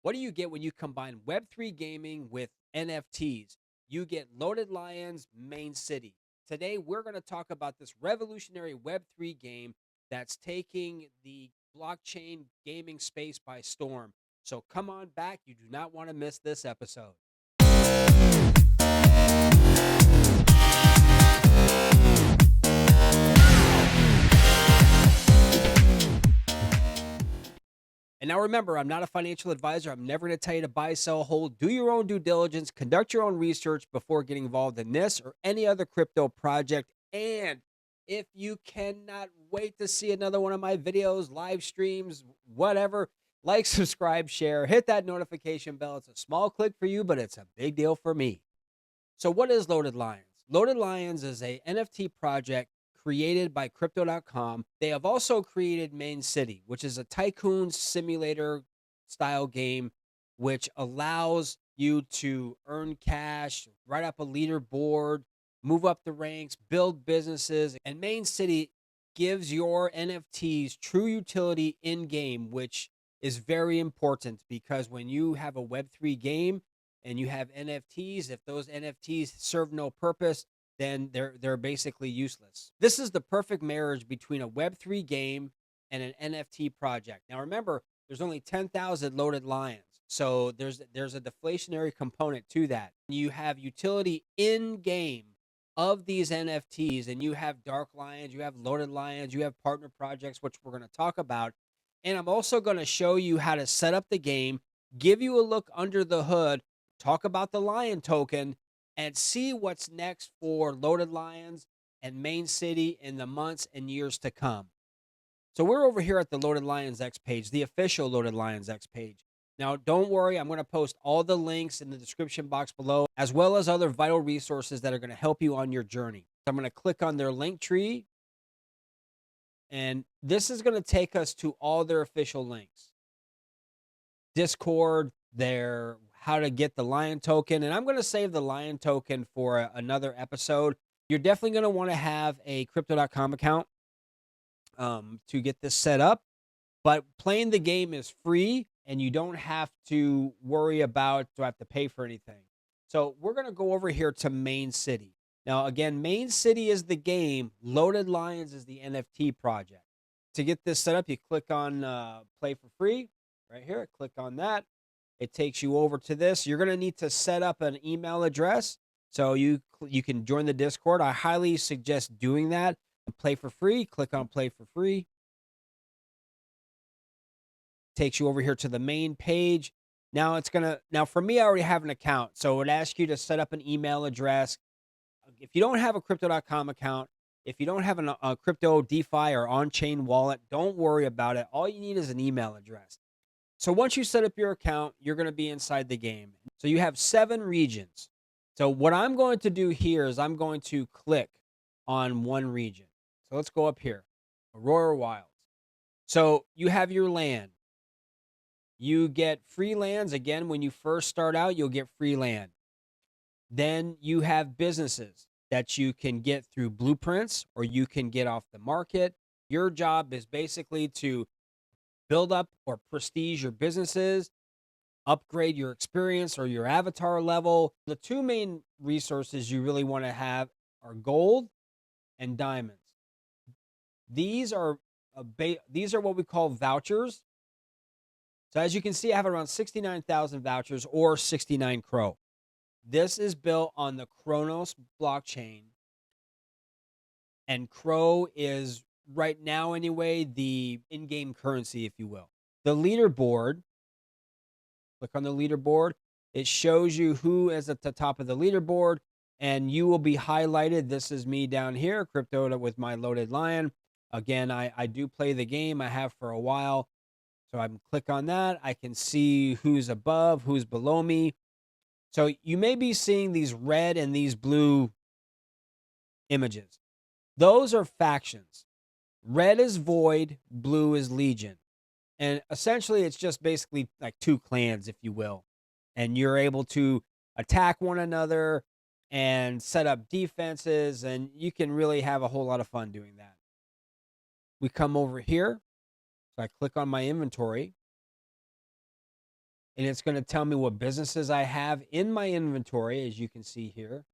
What do you get when you combine Web3 gaming with NFTs? You get Loaded Lions Main City. Today, we're going to talk about this revolutionary Web3 game that's taking the blockchain gaming space by storm. So come on back. You do not want to miss this episode. And now remember, I'm not a financial advisor. I'm never going to tell you to buy, sell, hold. Do your own due diligence, conduct your own research before getting involved in this or any other crypto project. And if you cannot wait to see another one of my videos, live streams, whatever, like, subscribe, share, hit that notification bell. It's a small click for you, but it's a big deal for me. So what is Loaded Lions? Loaded Lions is a NFT project created by crypto.com. They have also created Main City, which is a tycoon simulator style game which allows you to earn cash, write up a leaderboard, move up the ranks, build businesses. And Main City gives your NFTs true utility in game, which is very important because when you have a Web3 game and you have NFTs, if those NFTs serve no purpose, then they're basically useless. This is the perfect marriage between a Web3 game and an NFT project. Now remember, there's only 10,000 Loaded Lions. So there's a deflationary component to that. You have utility in game of these NFTs, and you have Dark Lions, you have Loaded Lions, you have partner projects, which we're going to talk about. And I'm also going to show you how to set up the game, give you a look under the hood, talk about the Lion token, and see what's next for Loaded Lions and Main City in the months and years to come. So we're over here at the Loaded Lions X page, the official Loaded Lions X page. Now, don't worry, I'm going to post all the links in the description box below, as well as other vital resources that are going to help you on your journey. I'm going to click on their link tree, and this is going to take us to all their official links. Discord, their how to get the Lion token, and I'm going to save the Lion token for another episode. You're definitely going to want to have a crypto.com account to get this set up, but playing the game is free and you don't have to worry about, do I have to pay for anything? So we're going to go over here to Main City. Now, again, Main City is the game. Loaded Lions is the NFT project. To get this set up, you click on play for free right here. Click on that. It takes you over to this. You're going to need to set up an email address so you can join the Discord. I highly suggest doing that. Play for free. Click on play for free. Takes you over here to the main page. Now for me, I already have an account. So it would ask you to set up an email address. If you don't have a crypto.com account, if you don't have a crypto DeFi or on-chain wallet, don't worry about it. All you need is an email address. So once you set up your account, you're going to be inside the game. So you have 7 regions. So what I'm going to do here is I'm going to click on one region. So let's go up here, Aurora Wilds. So you have your land. You get free lands. Again, when you first start out, you'll get free land. Then you have businesses that you can get through blueprints or you can get off the market. Your job is basically to build up or prestige your businesses, upgrade your experience or your avatar level. The 2 main resources you really want to have are gold and diamonds. These are what we call vouchers. So as you can see, I have around 69,000 vouchers or 69 Crow. This is built on the Kronos blockchain. And Crow is, right now anyway, the in-game currency, if you will. The leaderboard, click on the leaderboard. It shows you who is at the top of the leaderboard, and you will be highlighted. This is me down here, crypto with my Loaded Lion. Again, I do play the game. I have for a while. So I can click on that. I can see who's above, who's below me. So you may be seeing these red and these blue images. Those are factions. Red is Void, blue is Legion. And essentially, it's just basically like 2 clans, if you will. And you're able to attack one another and set up defenses, and you can really have a whole lot of fun doing that. We come over here. So I click on my inventory. and it's going to tell me what businesses I have in my inventory, as you can see here.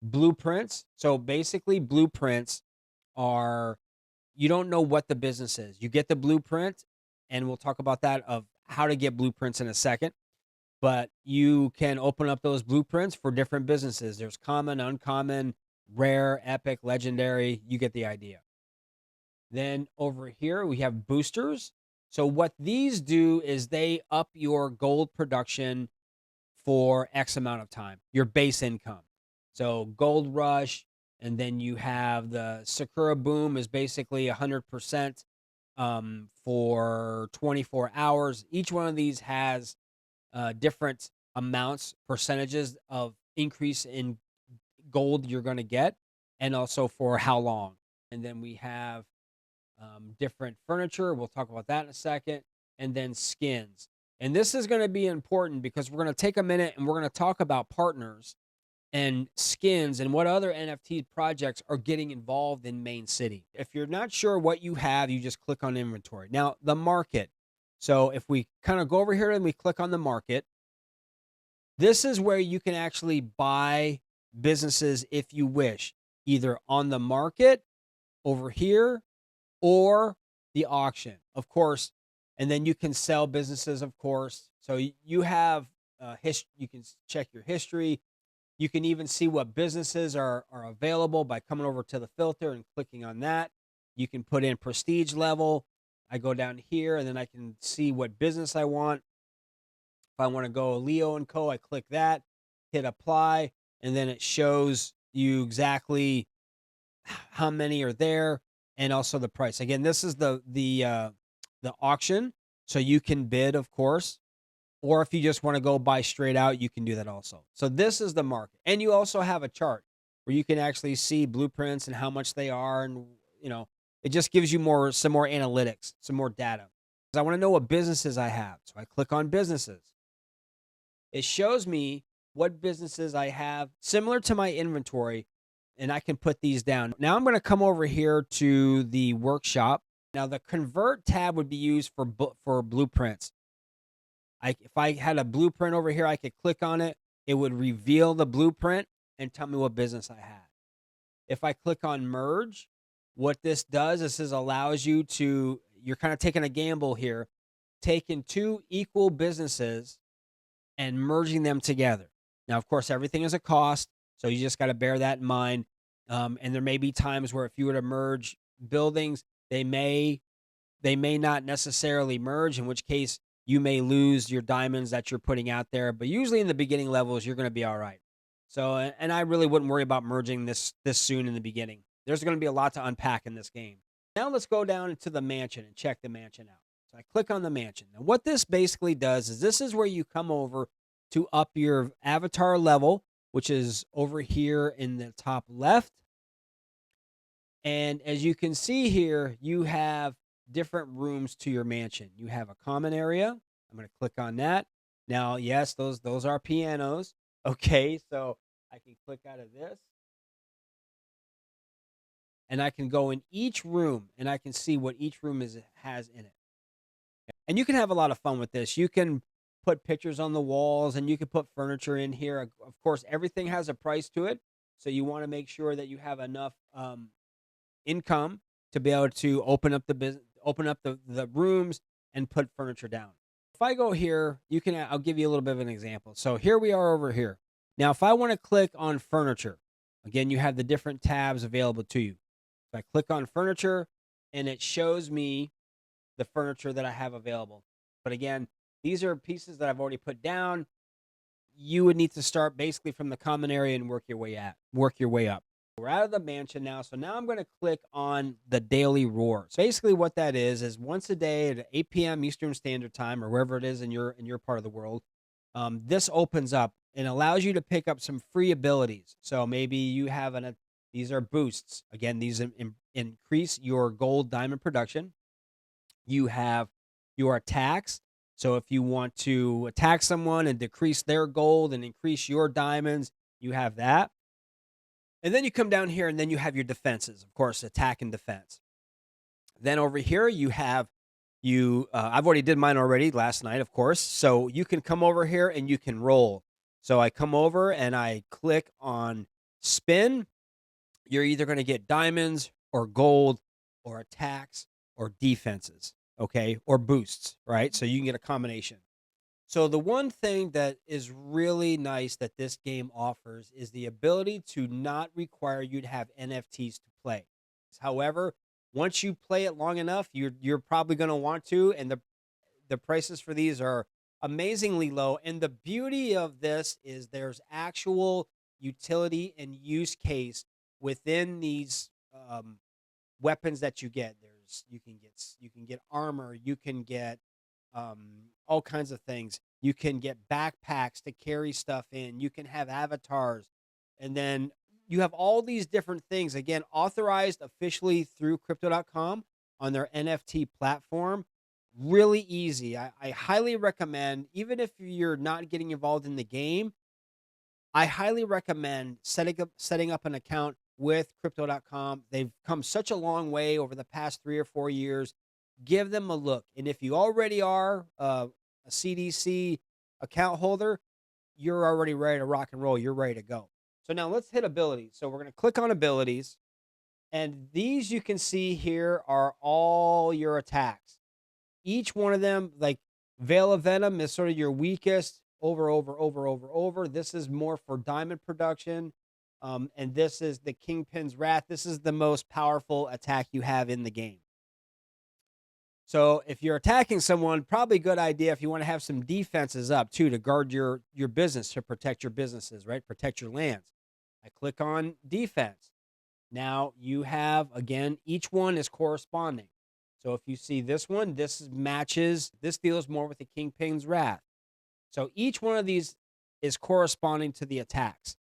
Blueprints. So basically, blueprints are, you don't know what the business is. You get the blueprint, and we'll talk about that of how to get blueprints in a second. But you can open up those blueprints for different businesses. There's common, uncommon, rare, epic, legendary. You get the idea. Then over here, we have boosters. So what these do is they up your gold production for X amount of time, your base income. So gold rush, and then you have the Sakura boom is basically 100% for 24 hours. Each one of these has different amounts, percentages of increase in gold you're going to get, and also for how long. And then we have different furniture. We'll talk about that in a second. And then skins. And this is going to be important because we're going to take a minute and we're going to talk about partners and skins and what other NFT projects are getting involved in Main City. If you're not sure what you have, you just click on inventory. Now, the market. So if we kind of go over here and we click on the market, this is where you can actually buy businesses if you wish, either on the market over here or the auction, of course. And then you can sell businesses, of course. So you have you can check your history. You can even see what businesses are available by coming over to the filter and clicking on that. You can put in prestige level. I go down here and then I can see what business I want. If I want to go Leo and Co., I click that, hit apply, and then it shows you exactly how many are there and also the price. Again, this is the auction, so you can bid, of course, or if you just want to go buy straight out, you can do that also. So this is the market, and you also have a chart where you can actually see blueprints and how much they are, and it just gives you some more analytics, some more data. Because I want to know what businesses I have, so I click on businesses. It shows me what businesses I have similar to my inventory, and I can put these down. Now I'm going to come over here to the workshop. Now the convert tab would be used for blueprints. If I had a blueprint over here, I could click on it. It would reveal the blueprint and tell me what business I had. If I click on merge, what this does is allows you to, you're kind of taking a gamble here, taking two equal businesses and merging them together. Now, of course, everything is a cost, so you just got to bear that in mind. And there may be times where if you were to merge buildings, they may not necessarily merge, in which case you may lose your diamonds that you're putting out there. But usually in the beginning levels, you're going to be all right. So, and I really wouldn't worry about merging this soon in the beginning. There's going to be a lot to unpack in this game. Now let's go down into the mansion and check the mansion out. So I click on the mansion. Now what this basically does is this is where you come over to up your avatar level, which is over here in the top left. And as you can see here, you have different rooms to your mansion. You have a common area. I'm going to click on that. Now, yes, those are pianos. Okay, so I can click out of this. And I can go in each room and I can see what each room has in it. And you can have a lot of fun with this. You can put pictures on the walls and you can put furniture in here. Of course, everything has a price to it. So you want to make sure that you have enough income to be able to open up the rooms and put furniture down. If I go here, I'll give you a little bit of an example. So here we are over here. Now, if I want to click on furniture, again, you have the different tabs available to you. So I click on furniture and it shows me the furniture that I have available. But again, these are pieces that I've already put down. You would need to start basically from the common area and work your way up. We're out of the mansion now. So now I'm going to click on the daily roar. So basically what that is once a day at 8 p.m. Eastern Standard Time, or wherever it is in your part of the world, this opens up and allows you to pick up some free abilities. So maybe you have these are boosts. Again, these increase your gold diamond production. You have your attacks. So if you want to attack someone and decrease their gold and increase your diamonds, you have that. And then you come down here and then you have your defenses, of course, attack and defense. Then over here, you have I've already did mine already last night, of course. So you can come over here and you can roll. So I come over and I click on spin. You're either going to get diamonds or gold or attacks or defenses, okay, or boosts, right? So you can get a combination. So the one thing that is really nice that this game offers is the ability to not require you to have NFTs to play. However, once you play it long enough, you're probably going to want to, and the prices for these are amazingly low. And the beauty of this is there's actual utility and use case within these weapons that you get. You can get armor, you can get all kinds of things. You can get backpacks to carry stuff in. You can have avatars, and then you have all these different things. Again, authorized officially through Crypto.com on their NFT platform. Really easy. I highly recommend, even if you're not getting involved in the game, I highly recommend setting up an account with Crypto.com. They've come such a long way over the past 3 or 4 years. Give them a look. And if you already are a CDC account holder, you're already ready to rock and roll. You're ready to go. So now let's hit abilities. So we're going to click on abilities. And these you can see here are all your attacks. Each one of them, like Veil of Venom, is sort of your weakest. Over. This is more for diamond production. And this is the Kingpin's Wrath. This is the most powerful attack you have in the game. So if you're attacking someone, probably a good idea if you want to have some defenses up too to guard your business, to protect your businesses, right? Protect your lands. I click on defense. Now you have, again, each one is corresponding. So if you see this one, this deals more with the Kingpin's Wrath. So each one of these is corresponding to the attacks.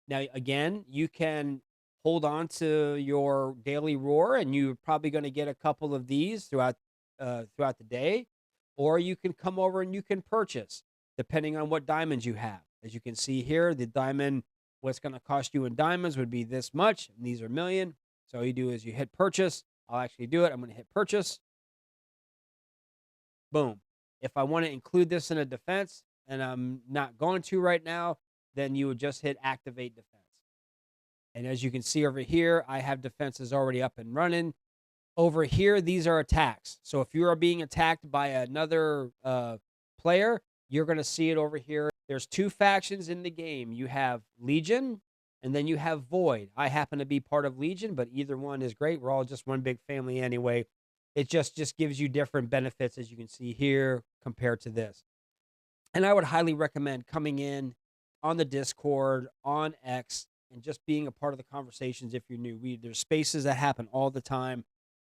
Now, again, you can hold on to your daily roar, and you're probably going to get a couple of these throughout the day, or you can come over and you can purchase depending on what diamonds you have. As you can see here, the diamond, what's going to cost you in diamonds would be this much, and these are million. So all you do is you hit purchase. I'll actually do it. I'm going to hit purchase. Boom. If I want to include this in a defense, and I'm not going to right now, then you would just hit activate defense. And as you can see over here, I have defenses already up and running. Over here, these are attacks. So if you are being attacked by another player, you're going to see it over here. There's two factions in the game. You have Legion, and then you have Void. I happen to be part of Legion, but either one is great. We're all just one big family anyway. It just gives you different benefits, as you can see here, compared to this. And I would highly recommend coming in on the Discord, on X, and just being a part of the conversations if you're new. There's spaces that happen all the time,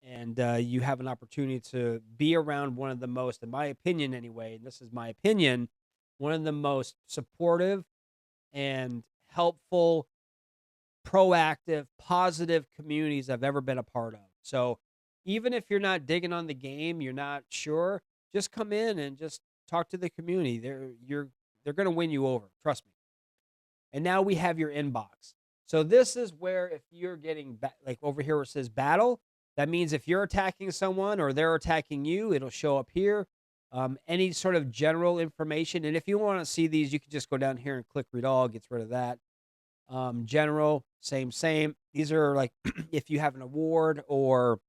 and you have an opportunity to be around one of the most, in my opinion anyway, and this is my opinion, one of the most supportive and helpful, proactive, positive communities I've ever been a part of. So even if you're not digging on the game, you're not sure, just come in and just talk to the community. They're going to win you over. Trust me. And now we have your inbox. So this is where, if you're getting like over here where it says battle, that means if you're attacking someone or they're attacking you, it'll show up here. Any sort of general information. And if you want to see these, you can just go down here and click read all, gets rid of that. General, same. These are like if you have an award or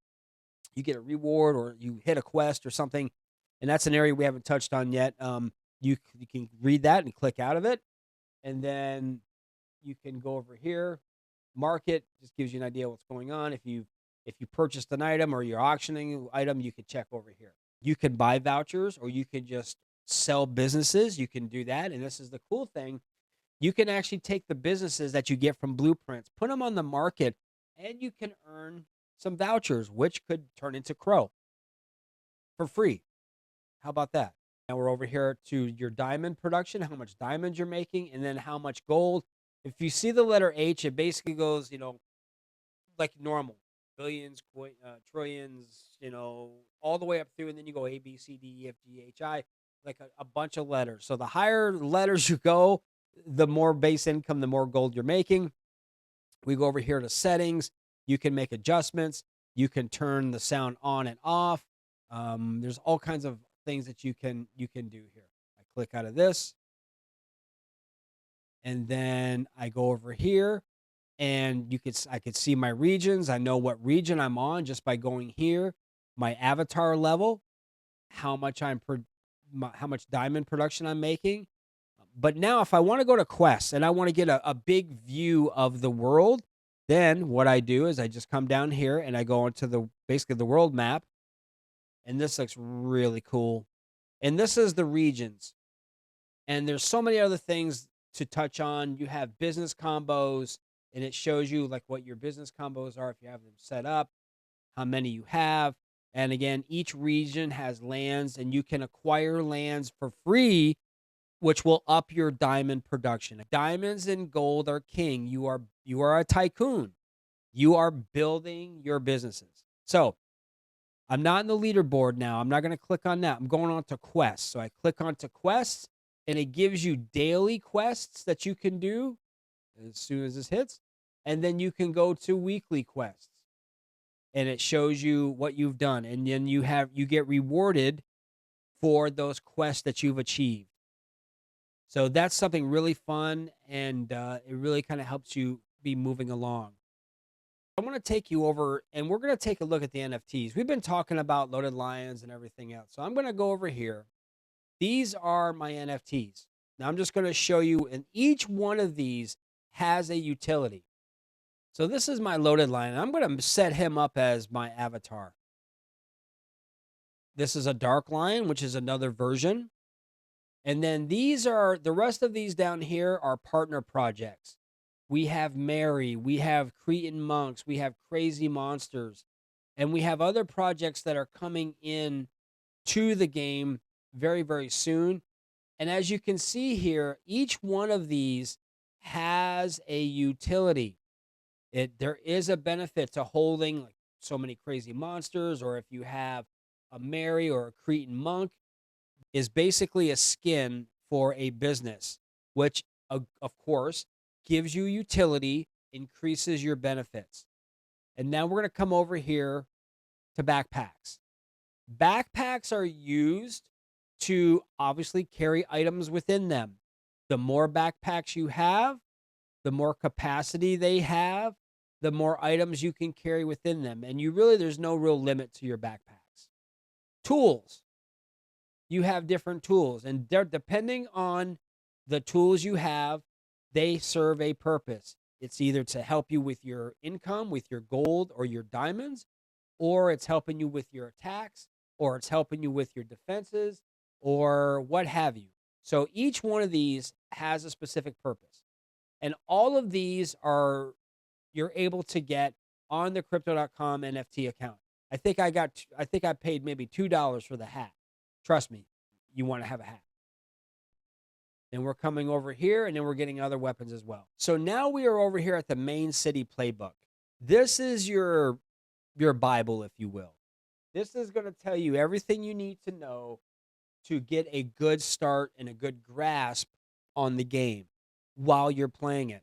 you get a reward or you hit a quest or something. And that's an area we haven't touched on yet. You can read that and click out of it. And then you can go over here. Market just gives you an idea what's going on. If you purchased an item or you're auctioning an item, you can check over here. You can buy vouchers or you can just sell businesses. You can do that. And this is the cool thing. You can actually take the businesses that you get from blueprints, put them on the market, and you can earn some vouchers, which could turn into Crow for free. How about that? Now we're over here to your diamond production, how much diamonds you're making, and then how much gold. If you see the letter H, it basically goes, like normal. Billions, trillions, all the way up through, and then you go A, B, C, D, E, F, G, H, I, like a bunch of letters. So the higher letters you go, the more base income, the more gold you're making. We go over here to settings. You can make adjustments. You can turn the sound on and off. There's all kinds of things that you can do here. I click out of this, and then I go over here, and I could see my regions. I know what region I'm on just by going here. My avatar level, how much how much diamond production I'm making. But now, if I want to go to quests and I want to get a big view of the world, then what I do is I just come down here and I go into basically the world map, and this looks really cool. And this is the regions. And there's so many other things to touch on. You have business combos, and it shows you like what your business combos are if you have them set up, how many you have. And again, each region has lands, and you can acquire lands for free, which will up your diamond production. Diamonds and gold are king. You are a tycoon. You are building your businesses. So I'm not in the leaderboard now. I'm not going to click on that. I'm going on to quests. So I click on to quests, and it gives you daily quests that you can do as soon as this hits. And then you can go to weekly quests, and it shows you what you've done. And then you get rewarded for those quests that you've achieved. So that's something really fun, and it really kind of helps you be moving along. I want to take you over, and we're going to take a look at the NFTs. We've been talking about loaded lions and everything else. So I'm going to go over here. These are my NFTs. Now I'm just going to show you, and each one of these has a utility. So this is my loaded lion. I'm going to set him up as my avatar. This is a dark lion, which is another version. And then the rest of these down here are partner projects. We have Mary, we have Cretan monks, we have crazy monsters, and we have other projects that are coming in to the game very, very soon. And as you can see here, each one of these has a utility. There is a benefit to holding like so many crazy monsters, or if you have a Mary or a Cretan monk, is basically a skin for a business, which of course gives you utility, increases your benefits. And now we're going to come over here to backpacks. Backpacks are used to obviously carry items within them. The more backpacks you have, the more capacity they have, the more items you can carry within them. And there's no real limit to your backpacks. Tools. You have different tools, and they're depending on the tools you have, they serve a purpose. It's either to help you with your income, with your gold or your diamonds, or it's helping you with your attacks, or it's helping you with your defenses, or what have you. So each one of these has a specific purpose. And all of these you're able to get on the crypto.com NFT account. I think I paid maybe $2 for the hat. Trust me, you want to have a hat. Then we're coming over here, and then we're getting other weapons as well. So now we are over here at the main city playbook. This is your Bible, if you will. This is going to tell you everything you need to know to get a good start and a good grasp on the game while you're playing it.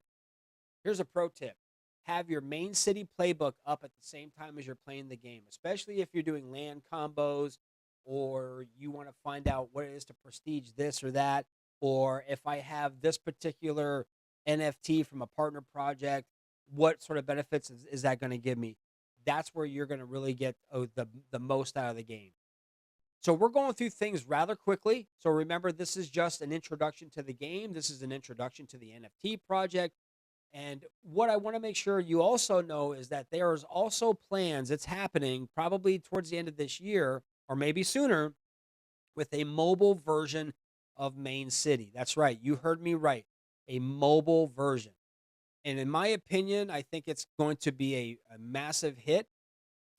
Here's a pro tip. Have your main city playbook up at the same time as you're playing the game, especially if you're doing land combos, or you want to find out what it is to prestige this or that, or if I have this particular NFT from a partner project, what sort of benefits is that going to give me? That's where you're going to really get the most out of the game. So we're going through things rather quickly. So remember, this is just an introduction to the game. This is an introduction to the NFT project. And what I want to make sure you also know is that there is also plans. It's happening probably towards the end of this year, or maybe sooner, with a mobile version of Main City. That's right. You heard me right. A mobile version. And in my opinion, I think it's going to be a massive hit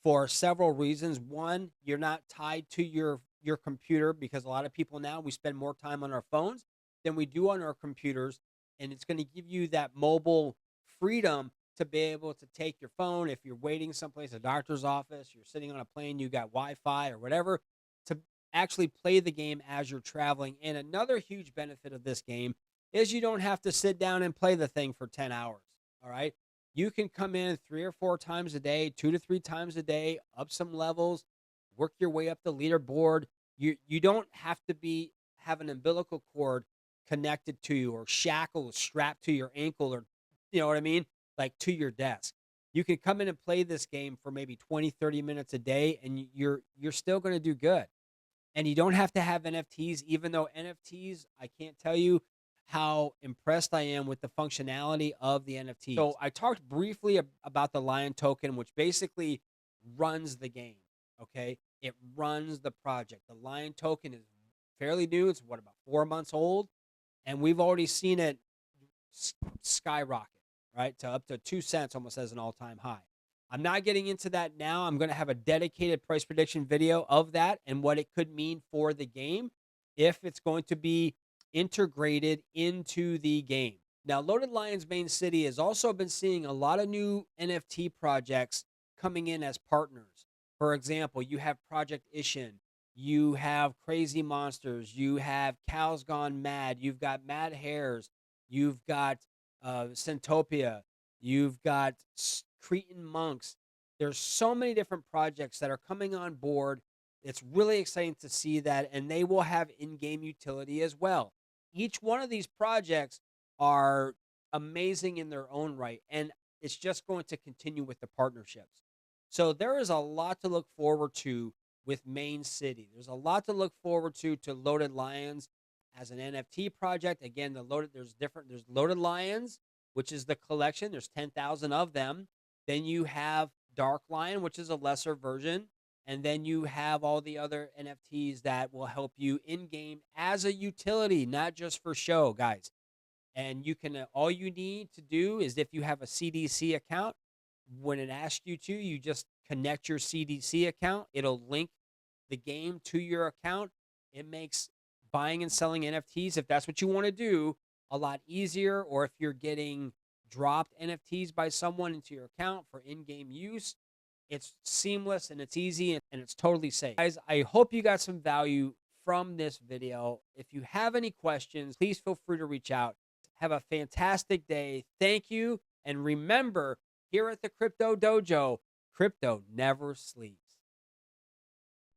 for several reasons. One, you're not tied to your computer, because a lot of people now, we spend more time on our phones than we do on our computers. And it's going to give you that mobile freedom to be able to take your phone if you're waiting someplace, a doctor's office, you're sitting on a plane, you got Wi-Fi or whatever, to actually play the game as you're traveling. And another huge benefit of this game is you don't have to sit down and play the thing for 10 hours. All right. You can come in 3 or 4 times a day, 2 to 3 times a day, up some levels, work your way up the leaderboard. You don't have to have an umbilical cord connected to you or shackles strapped to your ankle, or you know what I mean? Like to your desk. You can come in and play this game for maybe 20, 30 minutes a day, and you're still going to do good. And you don't have to have NFTs, even though NFTs, I can't tell you how impressed I am with the functionality of the NFTs. So I talked briefly about the Lion token, which basically runs the game. Okay. It runs the project. The Lion token is fairly new. It's what, about 4 months old? And we've already seen it skyrocket, right? To up to 2 cents, almost as an all-time high. I'm not getting into that now. I'm going to have a dedicated price prediction video of that and what it could mean for the game if it's going to be integrated into the game. Now, Loaded Lions Main City has also been seeing a lot of new NFT projects coming in as partners. For example, you have Project Ishin, you have Crazy Monsters, you have Cows Gone Mad, you've got Mad Hares, you've got Centopia, you've got Cretan Monks. There's so many different projects that are coming on board. It's really exciting to see that, and they will have in-game utility as well. Each one of these projects are amazing in their own right, and it's just going to continue with the partnerships. So there is a lot to look forward to with Main City. There's a lot to look forward to Loaded Lions as an NFT project. Again, there's Loaded Lions, which is the collection. There's 10,000 of them. Then you have Dark Lion, which is a lesser version. And then you have all the other NFTs that will help you in game as a utility, not just for show, guys. And you can, all you need to do is, if you have a CDC account, when it asks you to, you just connect your CDC account. It'll link the game to your account. It makes buying and selling NFTs, if that's what you want to do, a lot easier. Or if you're getting dropped NFTs by someone into your account for in-game use, it's seamless and it's easy and it's totally safe. Guys, I hope you got some value from this video. If you have any questions, please feel free to reach out. Have a fantastic day. Thank you. And remember, here at the Crypto Dojo, crypto never sleeps.